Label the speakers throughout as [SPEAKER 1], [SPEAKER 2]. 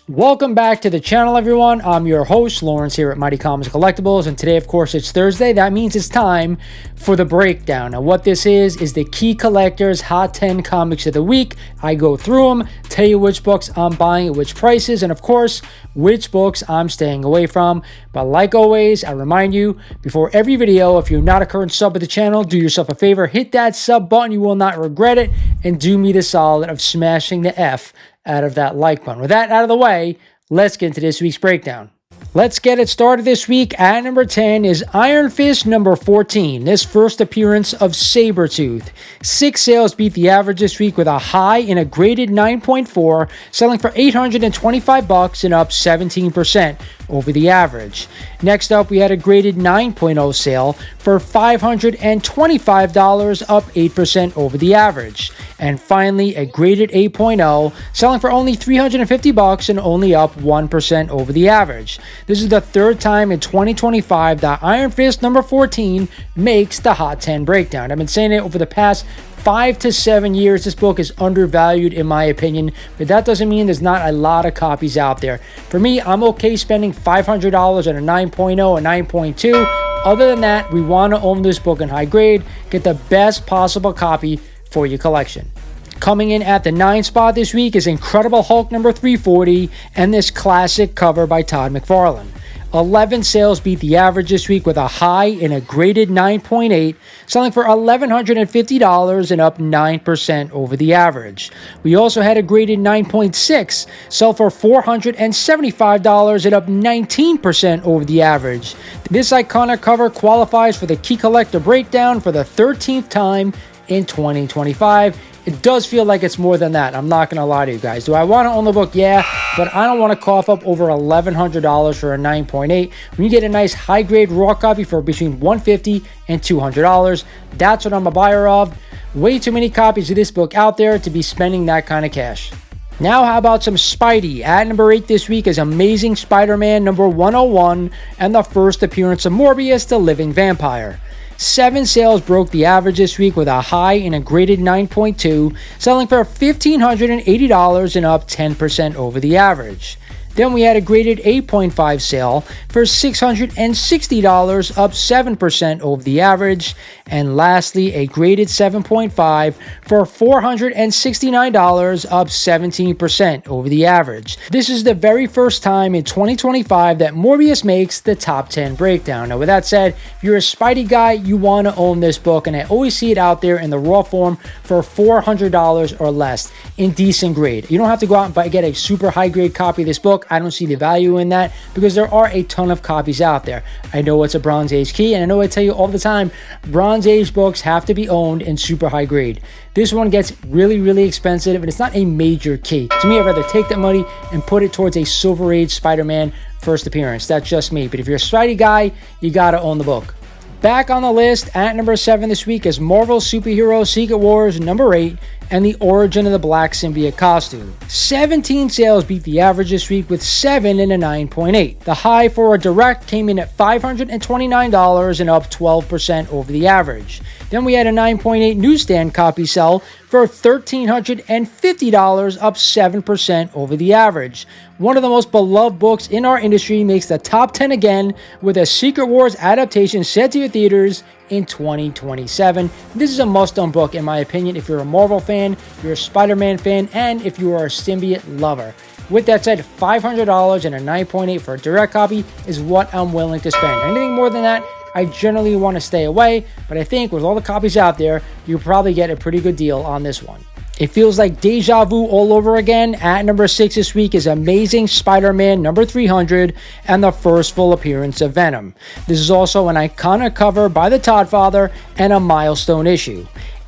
[SPEAKER 1] Welcome back to the channel, everyone. I'm your host, Lawrence, here at Mighty Comics Collectibles, and today, of course, it's Thursday. That means it's time for the breakdown. Now, what this is the Key Collectors Hot 10 Comics of the Week. I go through them, tell you which books I'm buying at which prices, and, of course, which books I'm staying away from. But like always, I remind you, before every video, if you're not a current sub of the channel, do yourself a favor, hit that sub button. You will not regret it, and do me the solid of smashing the F out of that like button. With that out of the way, let's get into this week's breakdown. Let's get it started this week. At number 10 is Iron Fist number 14, this first appearance of Sabretooth. 6 sales beat the average this week with a high in a graded 9.4, selling for $825 and up 17% over the average. Next up, we had a graded 9.0 sale for $525, up 8% over the average. And finally, a graded 8.0, selling for only $350 and only up 1% over the average. This is the third time in 2025 that Iron Fist number 14 makes the Hot 10 breakdown. I've been saying it over the past 5 to 7 years. This book is undervalued in my opinion, but that doesn't mean there's not a lot of copies out there. For me, I'm okay spending $500 on a 9.0, a 9.2. Other than that, we want to own this book in high grade, get the best possible copy for your collection. Coming in at the 9th spot this week is Incredible Hulk number 340 and this classic cover by Todd McFarlane. 11 sales beat the average this week with a high in a graded 9.8, selling for $1,150 and up 9% over the average. We also had a graded 9.6, sell for $475 and up 19% over the average. This iconic cover qualifies for the Key Collector Breakdown for the 13th time in 2025. It does feel like it's more than that. I'm not going to lie to you guys. Do I want to own the book? Yeah, but I don't want to cough up over $1,100 for a 9.8. When you get a nice high-grade raw copy for between $150 and $200, that's what I'm a buyer of. Way too many copies of this book out there to be spending that kind of cash. Now, how about some Spidey? At number 8 this week is Amazing Spider-Man number 101 and the first appearance of Morbius, the Living Vampire. 7 sales broke the average this week with a high in a graded 9.2, selling for $1,580 and up 10% over the average. Then we had a graded 8.5 sale for $660, up 7% over the average. And lastly, a graded 7.5 for $469, up 17% over the average. This is the very first time in 2025 that Morbius makes the top 10 breakdown. Now, with that said, if you're a Spidey guy, you want to own this book, and I always see it out there in the raw form for $400 or less in decent grade. You don't have to go out and get a super high grade copy of this book. I don't see the value in that because there are a ton of copies out there. I know it's a Bronze Age key, and I know I tell you all the time, Bronze Age books have to be owned in super high grade. This one gets really, really expensive, and it's not a major key. To me, I'd rather take that money and put it towards a Silver Age Spider-Man first appearance. That's just me. But if you're a Spidey guy, you gotta own the book. Back on the list at number 7 this week is Marvel Superhero Secret Wars number 8 and the origin of the Black Symbiote costume. 17 sales beat the average this week with 7 and a 9.8. The high for a direct came in at $529 and up 12% over the average. Then we had a 9.8 newsstand copy sell for $1,350, up 7% over the average. One of the most beloved books in our industry makes the top 10 again with a Secret Wars adaptation set to your theaters in 2027. This is a must-own book in my opinion if you're a Marvel fan, you're a Spider-Man fan, and if you are a symbiote lover. With that said, $500 and a 9.8 for a direct copy is what I'm willing to spend. Anything more than that, I generally want to stay away, but I think with all the copies out there, you'll probably get a pretty good deal on this one. It feels like deja vu all over again. At number 6 this week is Amazing Spider-Man number 300 and the first full appearance of Venom. This is also an iconic cover by the Todd Father and a milestone issue.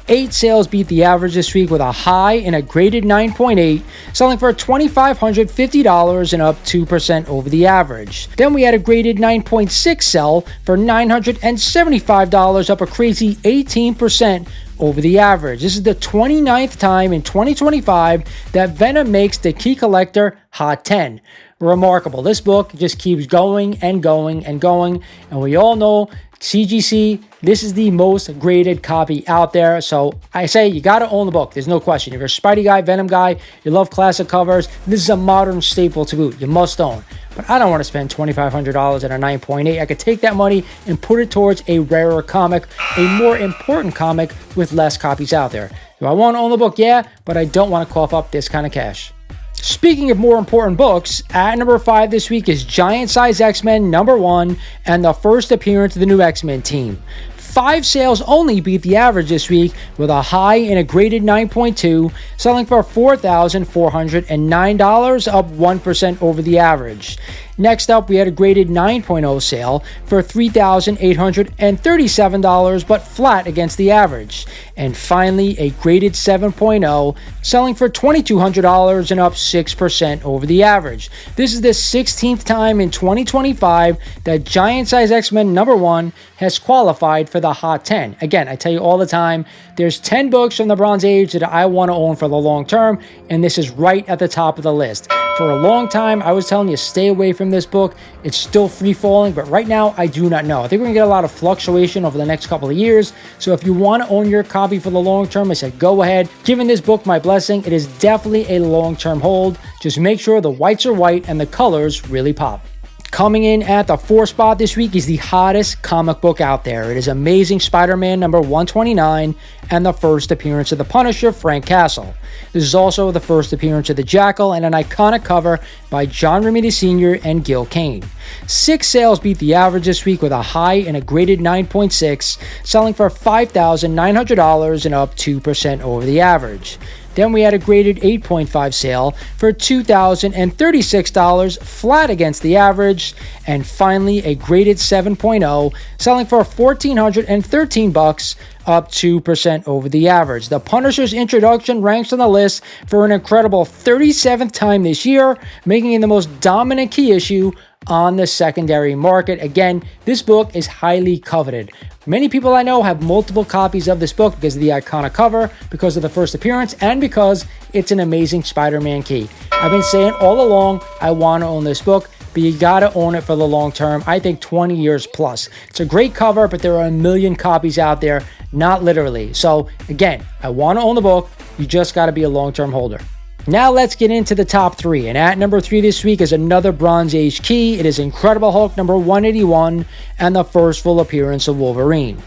[SPEAKER 1] 8 sales beat the average this week with a high in a graded 9.8, selling for $2,550 and up 2% over the average. Then we had a graded 9.6 sell for $975, up a crazy 18% over the average. This is the 29th time in 2025 that Venom makes the Key Collector Hot 10. remarkable. This book just keeps going and going and going. And we all know CGC, this is the most graded copy out there. So I say you got to own the book. There's no question. If you're a Spidey guy, Venom guy, you love classic covers, this is a modern staple to boot. You must own. But I don't want to spend $2,500 at a 9.8. I could take that money and put it towards a rarer comic, a more important comic with less copies out there. Do I want to own the book? Yeah, but I don't want to cough up this kind of cash. Speaking of more important books, at number 5 this week is Giant Size X-Men #1 and the first appearance of the new X-Men team. 5 sales only beat the average this week with a high and a graded 9.2, selling for $4,409, up 1% over the average. Next up, we had a graded 9.0 sale for $3,837, but flat against the average. And finally, a graded 7.0, selling for $2,200 and up 6% over the average. This is the 16th time in 2025 that Giant Size X-Men #1 has qualified for the Hot 10. Again, I tell you all the time, there's 10 books from the Bronze Age that I want to own for the long term, and this is right at the top of the list. For a long time, I was telling you, stay away from this book. It's still free falling, but right now, I do not know. I think we're going to get a lot of fluctuation over the next couple of years. So if you want to own your copy for the long term, I said go ahead. Giving this book my blessing. It is definitely a long-term hold. Just make sure the whites are white and the colors really pop. Coming in at the 4th spot this week is the hottest comic book out there. It is Amazing Spider-Man #129 and the first appearance of the Punisher, Frank Castle. This is also the first appearance of the Jackal and an iconic cover by John Romita Sr. and Gil Kane. 6 sales beat the average this week with a high and a graded 9.6, selling for $5,900 and up 2% over the average. Then we had a graded 8.5 sale for $2,036, flat against the average. And finally, a graded 7.0, selling for $1,413, up 2% over the average. The Punisher's introduction ranks on the list for an incredible 37th time this year, making it the most dominant key issue on the secondary market. Again, this book is highly coveted. Many people I know have multiple copies of this book because of the iconic cover, because of the first appearance, and because it's an Amazing Spider-Man key. I've been saying all along, I want to own this book, but you gotta own it for the long term. I think 20 years plus. It's a great cover, but there are a million copies out there, not literally. So again, I want to own the book. You just gotta be a long-term holder. Now let's get into the top 3. And at number 3 this week is another Bronze Age key. It is Incredible Hulk #181 and the first full appearance of Wolverine.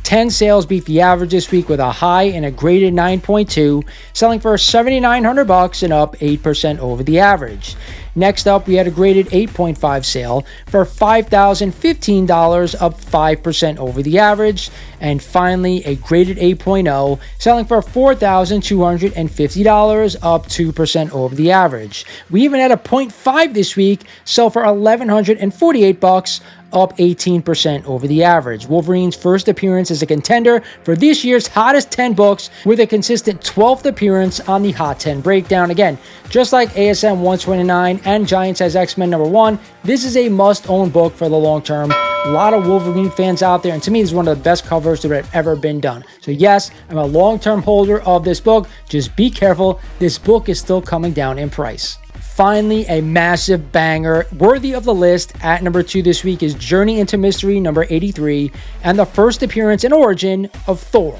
[SPEAKER 1] 10 sales beat the average this week with a high and a graded 9.2, selling for $7,900 and up 8% over the average. Next up, we had a graded 8.5 sale for $5,015, up 5% over the average. And finally, a graded 8.0, selling for $4,250, up 2% over the average. We even had a 0.5 this week, sell for $1,148, up 18% over the average. Wolverine's first appearance as a contender for this year's hottest 10 books, with a consistent 12th appearance on the Hot 10 breakdown. Again, just like ASM 129 and Giant Size X-Men #1, this is a must-own book for the long term. A lot of Wolverine fans out there, and to me, this is one of the best covers that have ever been done. So yes, I'm a long-term holder of this book. Just be careful. This book is still coming down in price. Finally, a massive banger worthy of the list at number 2 this week is Journey into Mystery #83 and the first appearance and origin of Thor.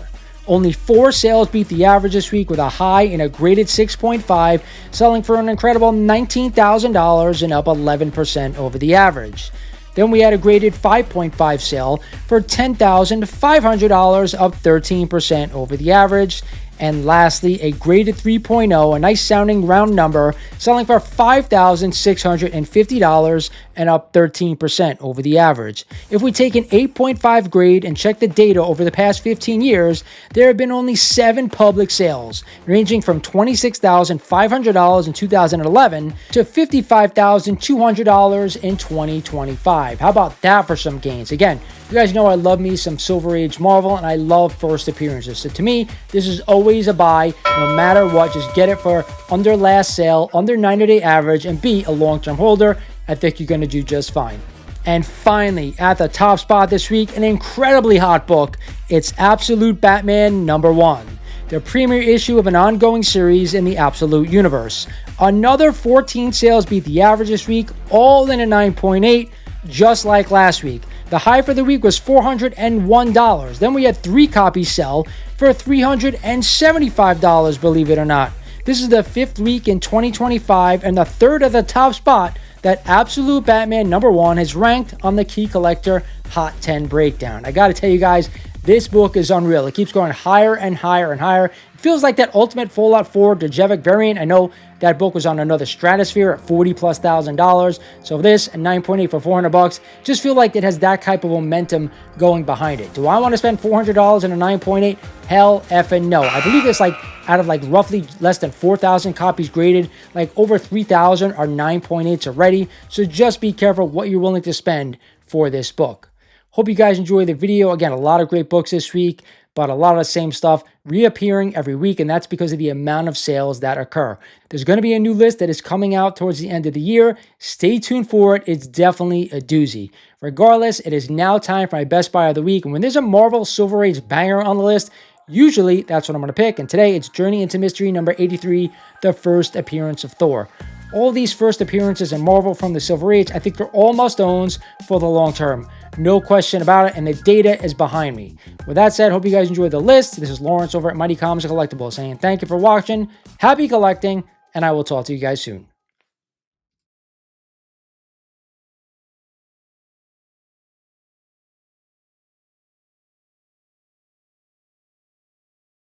[SPEAKER 1] Only 4 sales beat the average this week with a high and a graded 6.5, selling for an incredible $19,000 and up 11% over the average. Then we had a graded 5.5 sale for $10,500, up 13% over the average. And lastly, a graded 3.0, a nice sounding round number, selling for $5,650 and up 13% over the average. If we take an 8.5 grade and check the data over the past 15 years, there have been only 7 public sales, ranging from $26,500 in 2011 to $55,200 in 2025. How about that for some gains? Again, you guys know I love me some Silver Age Marvel, and I love first appearances. So to me, this is always a buy, no matter what. Just get it for under last sale, under 90-day average, and be a long-term holder. I think you're going to do just fine. And finally, at the top spot this week, an incredibly hot book. It's Absolute Batman #1. the premier issue of an ongoing series in the Absolute Universe. Another 14 sales beat the average this week, all in a 9.8, just like last week. The high for the week was $401. Then we had 3 copies sell for $375, believe it or not. This is the 5th week in 2025 and the 3rd of the top spot that Absolute Batman #1 has ranked on the Key Collector Hot 10 breakdown. I gotta tell you guys, this book is unreal. It keeps going higher and higher and higher. It feels like that Ultimate Fallout 4 Djurjevic variant. I know that book was on another stratosphere at $40,000+. So this and 9.8 for $400, just feel like it has that type of momentum going behind it. Do I want to spend $400 in a 9.8? Hell effing no. I believe it's like out of like roughly less than 4,000 copies graded, like over 3,000 are 9.8s already. So just be careful what you're willing to spend for this book. Hope you guys enjoyed the video. Again, a lot of great books this week, but a lot of the same stuff reappearing every week, and that's because of the amount of sales that occur. There's going to be a new list that is coming out towards the end of the year. Stay tuned for it. It's definitely a doozy. Regardless, it is now time for my Best Buy of the Week, and when there's a Marvel Silver Age banger on the list, usually that's what I'm going to pick, and today it's Journey into Mystery number 83, the first appearance of Thor. All these first appearances in Marvel from the Silver Age, I think they're all must-owns for the long term. No question about it, and the data is behind me. With that said, hope you guys enjoyed the list. This is Lawrence over at Mighty Comics and Collectibles saying thank you for watching, happy collecting, and I will talk to you guys soon.